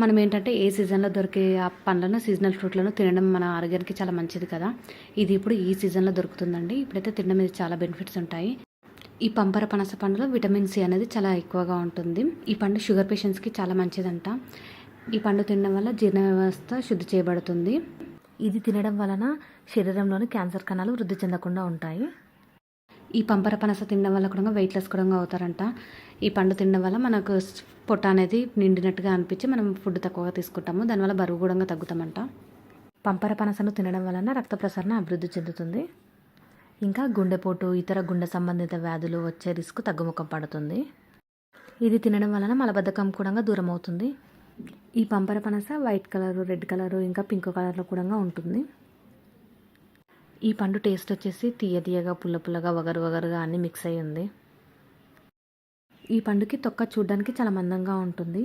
మనం ఏంటంటే ఏ సీజన్లో దొరికే ఆ పండ్లను సీజనల్ ఫ్రూట్లను తినడం మన ఆరోగ్యానికి చాలా మంచిది కదా. ఇది ఇప్పుడు ఈ సీజన్లో దొరుకుతుందండి. ఇప్పుడైతే తినడం మీద చాలా బెనిఫిట్స్ ఉంటాయి. ఈ పంపర పనస పండులో విటమిన్ సి అనేది చాలా ఎక్కువగా ఉంటుంది. ఈ పండు షుగర్ పేషెంట్స్కి చాలా మంచిదంట. ఈ పండు తినడం వల్ల జీర్ణ వ్యవస్థ శుద్ధి చేయబడుతుంది. ఇది తినడం వలన శరీరంలోని క్యాన్సర్ కణాలు వృద్ధి చెందకుండా ఉంటాయి. ఈ పంపర పనస తినడం వల్ల కూడా వెయిట్ లెస్ కూడా అవుతారంట. ఈ పండు తినడం వల్ల మనకు పొట్ట అనేది నిండినట్టుగా అనిపించి మనం ఫుడ్ తక్కువగా తీసుకుంటాము. దానివల్ల బరువు కూడా తగ్గుతామంట. పంపర పనసను తినడం వలన రక్త ప్రసరణ అభివృద్ధి చెందుతుంది. ఇంకా గుండెపోటు ఇతర గుండె సంబంధిత వ్యాధులు వచ్చే రిస్క్ తగ్గుముఖం పడుతుంది. ఇది తినడం వలన మలబద్ధకం కూడా దూరం అవుతుంది. ఈ పంపర పనస వైట్ కలరు, రెడ్ కలరు, ఇంకా పింక్ కలర్లో కూడా ఉంటుంది. ఈ పండు టేస్ట్ వచ్చేసి తీయగా, పుల్లగా, వగరుగా అన్నీ మిక్స్ అయ్యి ఉంది. ఈ పండుకి తొక్క చూడడానికి చాలా మందంగా ఉంటుంది.